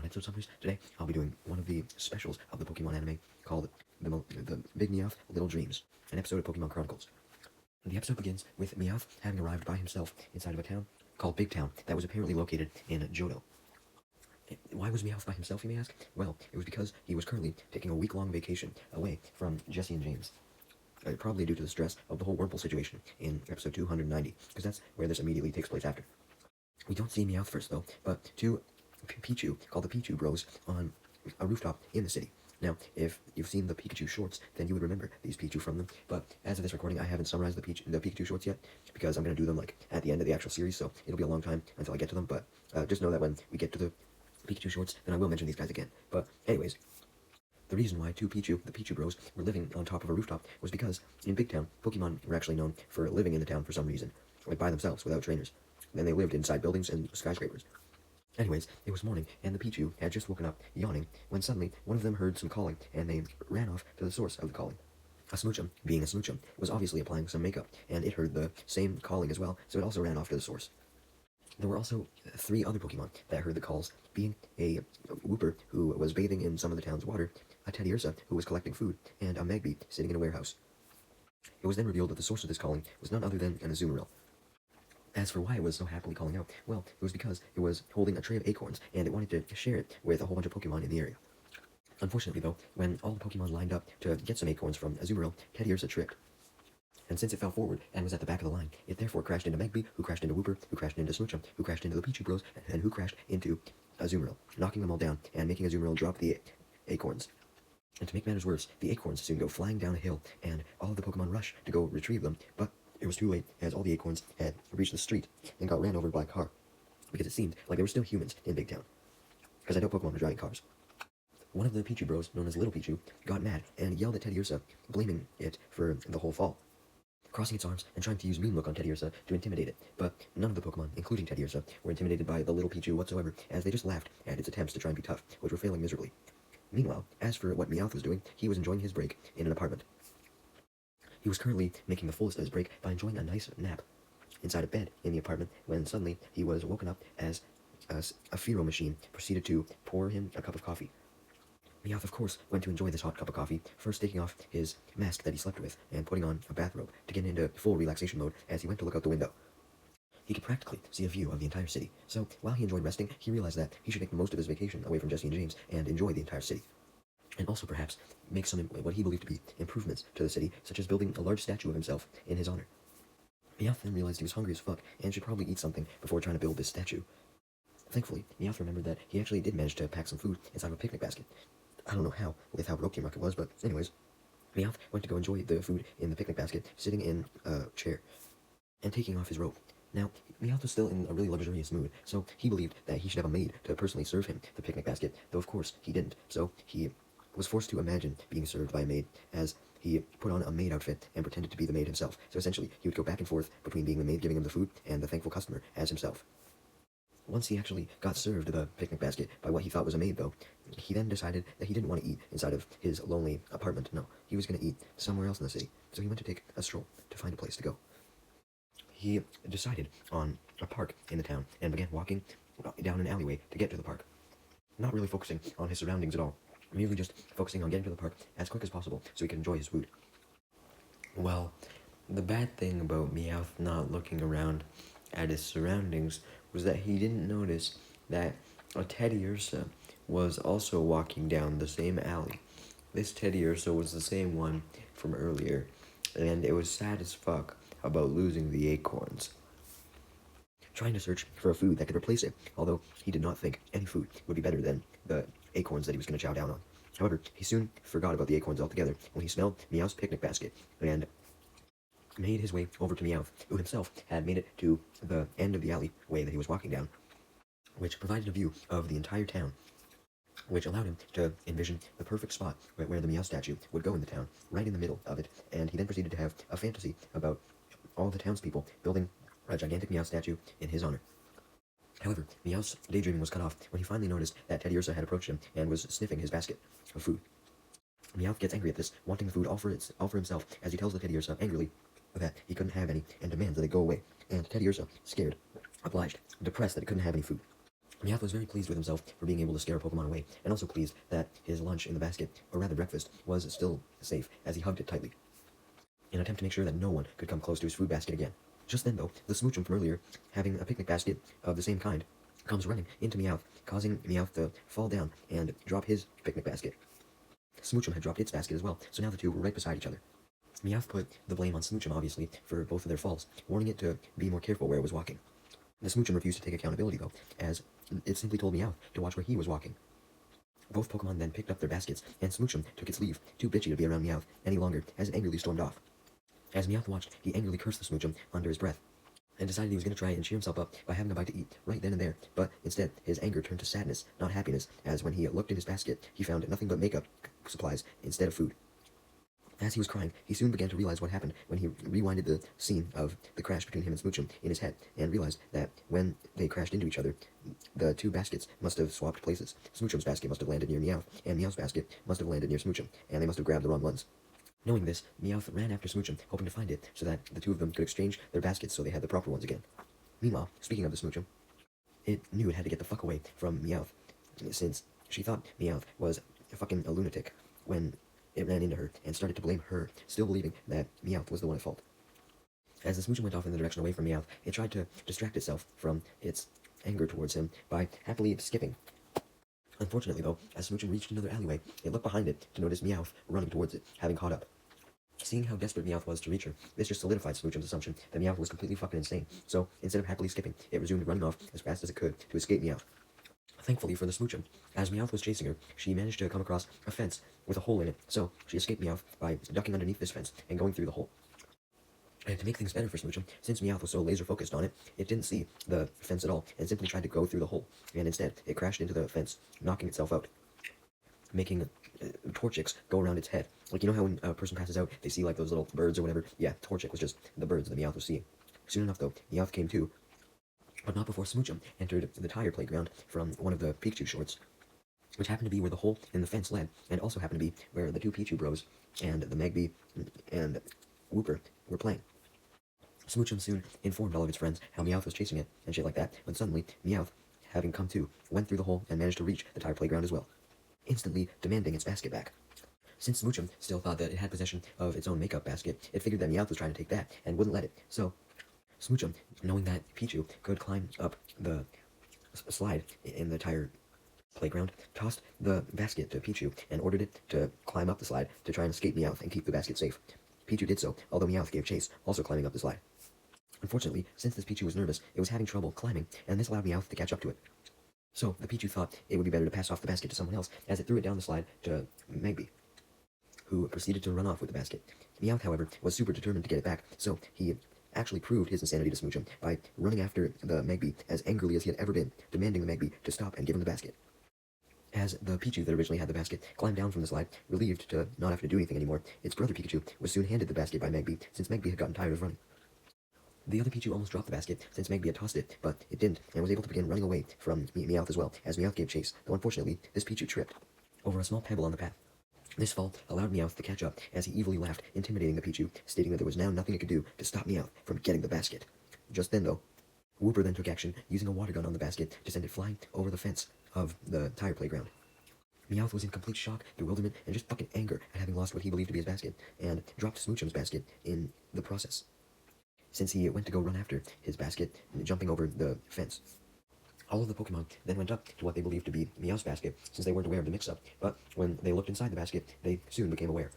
episode summaries. Today, I'll be doing one of the specials of the Pokemon anime called the Big Meowth Little Dreams, an episode of Pokemon Chronicles. The episode begins with Meowth having arrived by himself inside of a town called Big Town that was apparently located in Johto. Why was Meowth by himself, you may ask? Well, it was because he was currently taking a week-long vacation away from Jesse and James. Probably due to the stress of the whole Wurmple situation in episode 290, because that's where this immediately takes place after. We don't see Meowth first, though, but two Pichu, called the Pichu Bros, on a rooftop in the city. Now, if you've seen the Pikachu shorts, then you would remember these Pichu from them, but as of this recording, I haven't summarized the Pikachu shorts yet, because I'm going to do them, at the end of the actual series, so it'll be a long time until I get to them, but just know that when we get to the Pikachu shorts, then I will mention these guys again. But anyways, the reason why the Pichu Bros, were living on top of a rooftop was because in Big Town, Pokemon were actually known for living in the town for some reason, by themselves, without trainers. And they lived inside buildings and skyscrapers. Anyways, it was morning, and the Pichu had just woken up, yawning, when suddenly one of them heard some calling, and they ran off to the source of the calling. A Smoochum, being a Smoochum, was obviously applying some makeup, and it heard the same calling as well, so it also ran off to the source. There were also 3 other Pokemon that heard the calls, being a Wooper, who was bathing in some of the town's water, a Teddiursa, who was collecting food, and a Magby, sitting in a warehouse. It was then revealed that the source of this calling was none other than an Azumarill. As for why it was so happily calling out, well, it was because it was holding a tray of acorns, and it wanted to share it with a whole bunch of Pokemon in the area. Unfortunately, though, when all the Pokemon lined up to get some acorns from Azumarill, Teddiursa tripped. And since it fell forward and was at the back of the line, it therefore crashed into Magby, who crashed into Wooper, who crashed into Smoochum, who crashed into the Pichu Bros, and who crashed into Azumarill, knocking them all down and making Azumarill drop the acorns. And to make matters worse, the acorns soon go flying down a hill, and all of the Pokemon rush to go retrieve them, but it was too late, as all the acorns had reached the street and got ran over by a car, because it seemed like there were still humans in Big Town, because I know Pokemon were driving cars. One of the Pichu Bros, known as Little Pichu, got mad and yelled at Teddiursa, blaming it for the whole fall, crossing its arms and trying to use Mean Look on Teddiursa to intimidate it, but none of the Pokemon, including Teddiursa, were intimidated by the Little Pichu whatsoever, as they just laughed at its attempts to try and be tough, which were failing miserably. Meanwhile, as for what Meowth was doing, he was enjoying his break in an apartment. He was currently making the fullest of his break by enjoying a nice nap inside a bed in the apartment, when suddenly he was woken up as a Firo machine proceeded to pour him a cup of coffee. Meowth, of course, went to enjoy this hot cup of coffee, first taking off his mask that he slept with and putting on a bathrobe to get into full relaxation mode as he went to look out the window. He could practically see a view of the entire city, so while he enjoyed resting, he realized that he should make the most of his vacation away from Jesse and James and enjoy the entire city. And also perhaps make some what he believed to be improvements to the city, such as building a large statue of himself in his honor. Meowth then realized he was hungry as fuck and should probably eat something before trying to build this statue. Thankfully, Meowth remembered that he actually did manage to pack some food inside of a picnic basket. I don't know how, with how broke Rock it was, but anyways, Meowth went to go enjoy the food in the picnic basket, sitting in a chair and taking off his robe. Now, Meowth was still in a really luxurious mood, so he believed that he should have a maid to personally serve him the picnic basket, though of course he didn't, so he was forced to imagine being served by a maid, as he put on a maid outfit and pretended to be the maid himself. So essentially, he would go back and forth between being the maid giving him the food and the thankful customer as himself. Once he actually got served the picnic basket by what he thought was a maid, though, he then decided that he didn't want to eat inside of his lonely apartment. No, he was going to eat somewhere else in the city, so he went to take a stroll to find a place to go. He decided on a park in the town and began walking down an alleyway to get to the park, not really focusing on his surroundings at all, merely just focusing on getting to the park as quick as possible so he could enjoy his food. Well, the bad thing about Meowth not looking around at his surroundings was that he didn't notice that a Teddiursa was also walking down the same alley. This Teddiursa was the same one from earlier, and it was sad as fuck about losing the acorns. Trying to search for a food that could replace it, although he did not think any food would be better than the acorns that he was going to chow down on. However, he soon forgot about the acorns altogether when he smelled Meowth's picnic basket and made his way over to Meowth, who himself had made it to the end of the alleyway that he was walking down, which provided a view of the entire town, which allowed him to envision the perfect spot where the Meowth statue would go in the town, right in the middle of it, and he then proceeded to have a fantasy about all the townspeople building a gigantic Meowth statue in his honor. However, Meowth's daydreaming was cut off when he finally noticed that Teddiursa had approached him and was sniffing his basket of food. Meowth gets angry at this, wanting the food all for himself, as he tells the Teddiursa angrily that he couldn't have any and demands that it go away, and Teddiursa, scared, obliged, depressed that it couldn't have any food. Meowth was very pleased with himself for being able to scare a Pokemon away, and also pleased that his lunch in the basket, or rather breakfast, was still safe as he hugged it tightly, in an attempt to make sure that no one could come close to his food basket again. Just then, though, the Smoochum from earlier, having a picnic basket of the same kind, comes running into Meowth, causing Meowth to fall down and drop his picnic basket. Smoochum had dropped its basket as well, so now the two were right beside each other. Meowth put the blame on Smoochum, obviously, for both of their falls, warning it to be more careful where it was walking. The Smoochum refused to take accountability, though, as it simply told Meowth to watch where he was walking. Both Pokemon then picked up their baskets, and Smoochum took its leave, too bitchy to be around Meowth any longer, as it angrily stormed off. As Meowth watched, he angrily cursed the Smoochum under his breath, and decided he was going to try and cheer himself up by having a bite to eat right then and there, but instead his anger turned to sadness, not happiness, as when he looked in his basket, he found nothing but makeup supplies instead of food. As he was crying, he soon began to realize what happened when he rewinded the scene of the crash between him and Smoochum in his head, and realized that when they crashed into each other, the two baskets must have swapped places. Smoochum's basket must have landed near Meowth, and Meowth's basket must have landed near Smoochum, and they must have grabbed the wrong ones. Knowing this, Meowth ran after Smoochum, hoping to find it, so that the two of them could exchange their baskets so they had the proper ones again. Meanwhile, speaking of the Smoochum, it knew it had to get the fuck away from Meowth, since she thought Meowth was a lunatic when it ran into her and started to blame her, still believing that Meowth was the one at fault. As the Smoochum went off in the direction away from Meowth, it tried to distract itself from its anger towards him by happily skipping. Unfortunately, though, as Smoochum reached another alleyway, it looked behind it to notice Meowth running towards it, having caught up. Seeing how desperate Meowth was to reach her, this just solidified Smoochum's assumption that Meowth was completely fucking insane, so instead of happily skipping, it resumed running off as fast as it could to escape Meowth. Thankfully for the Smoochum, as Meowth was chasing her, she managed to come across a fence with a hole in it, so she escaped Meowth by ducking underneath this fence and going through the hole. And to make things better for Smoochum, since Meowth was so laser-focused on it, it didn't see the fence at all, and simply tried to go through the hole, and instead, it crashed into the fence, knocking itself out, making Torchics go around its head. Like, you know how when a person passes out, they see, like, those little birds or whatever? Yeah, Torchic was just the birds that Meowth was seeing. Soon enough, though, Meowth came to, but not before Smoochum entered the tire playground from one of the Pikachu shorts, which happened to be where the hole in the fence led, and also happened to be where the two Pichu bros and the Magby and Wooper were playing. Smoochum soon informed all of its friends how Meowth was chasing it and shit like that, when suddenly Meowth, having come to, went through the hole and managed to reach the tire playground as well, instantly demanding its basket back. Since Smoochum still thought that it had possession of its own makeup basket, it figured that Meowth was trying to take that and wouldn't let it, so Smoochum, knowing that Pichu could climb up the slide in the tire playground, tossed the basket to Pichu and ordered it to climb up the slide to try and escape Meowth and keep the basket safe. Pichu did so, although Meowth gave chase, also climbing up the slide. Unfortunately, since this Pichu was nervous, it was having trouble climbing, and this allowed Meowth to catch up to it. So, the Pichu thought it would be better to pass off the basket to someone else, as it threw it down the slide to Magby, who proceeded to run off with the basket. Meowth, however, was super determined to get it back, so he actually proved his insanity to Smoochum by running after the Magby as angrily as he had ever been, demanding the Magby to stop and give him the basket. As the Pichu that originally had the basket climbed down from the slide, relieved to not have to do anything anymore, its brother Pikachu was soon handed the basket by Magby, since Magby had gotten tired of running. The other Pichu almost dropped the basket, since Magby had tossed it, but it didn't, and was able to begin running away from Meowth as well, as Meowth gave chase, though unfortunately, this Pichu tripped over a small pebble on the path. This fall allowed Meowth to catch up, as he evilly laughed, intimidating the Pichu, stating that there was now nothing it could do to stop Meowth from getting the basket. Just then, though, Wooper then took action, using a water gun on the basket to send it flying over the fence of the tire playground. Meowth was in complete shock, bewilderment, and just fucking anger at having lost what he believed to be his basket, and dropped Smoochum's basket in the process, since he went to go run after his basket, jumping over the fence. All of the Pokemon then went up to what they believed to be Meowth's basket, since they weren't aware of the mix-up, but when they looked inside the basket, they soon became aware,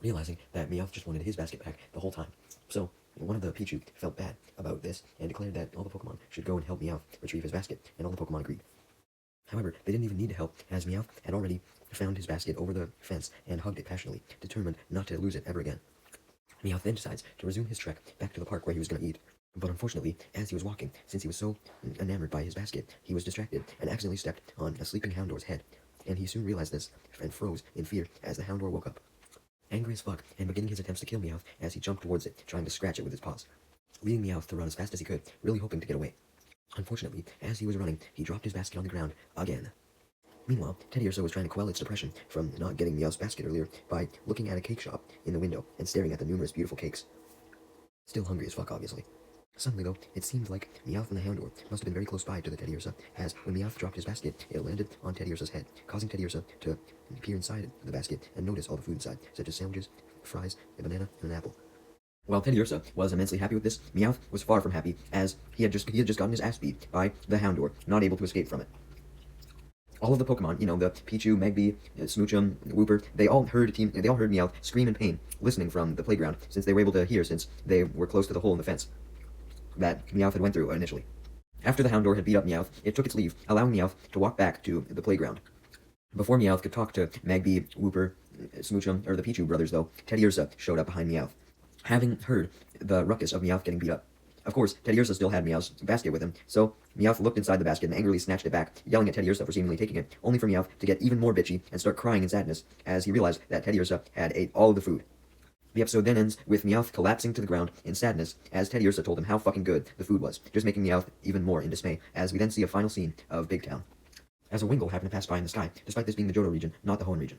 realizing that Meowth just wanted his basket back the whole time. So, one of the Pichu felt bad about this, and declared that all the Pokemon should go and help Meowth retrieve his basket, and all the Pokemon agreed. However, they didn't even need to help, as Meowth had already found his basket over the fence and hugged it passionately, determined not to lose it ever again. Meowth then decides to resume his trek back to the park where he was going to eat. But unfortunately, as he was walking, since he was so enamored by his basket, he was distracted and accidentally stepped on a sleeping Houndour's head, and he soon realized this and froze in fear as the Houndour woke up, angry as fuck and beginning his attempts to kill Meowth as he jumped towards it, trying to scratch it with his paws, leading Meowth to run as fast as he could, really hoping to get away. Unfortunately, as he was running, he dropped his basket on the ground again. Meanwhile, Teddy Urso was trying to quell its depression from not getting Meowth's basket earlier by looking at a cake shop in the window and staring at the numerous beautiful cakes. Still hungry as fuck, obviously. Suddenly, though, it seemed like Meowth and the Houndour must have been very close by to the Teddy Ursa, as when Meowth dropped his basket, it landed on Teddy Ursa's head, causing Teddy Ursa to peer inside the basket and notice all the food inside, such as sandwiches, fries, a banana, and an apple. While Teddy Ursa was immensely happy with this, Meowth was far from happy, as he had just gotten his ass beat by the Houndour, not able to escape from it. All of the Pokemon, the Pichu, Magby, Smoochum, Wooper, they all heard Meowth scream in pain, listening from the playground, since they were able to hear since they were close to the hole in the fence that Meowth had went through initially. After the Houndour had beat up Meowth, it took its leave, allowing Meowth to walk back to the playground. Before Meowth could talk to Magby, Wooper, Smoochum, or the Pichu brothers, though, Teddy Ursa showed up behind Meowth, having heard the ruckus of Meowth getting beat up. Of course, Teddy Ursa still had Meowth's basket with him, so Meowth looked inside the basket and angrily snatched it back, yelling at Teddy Ursa for seemingly taking it, only for Meowth to get even more bitchy and start crying in sadness as he realized that Teddy Ursa had ate all of the food. The episode then ends with Meowth collapsing to the ground in sadness as Teddy Ursa told him how fucking good the food was, just making Meowth even more in dismay, as we then see a final scene of Big Town. As a Wingull happened to pass by in the sky, despite this being the Johto region, not the Hoenn region.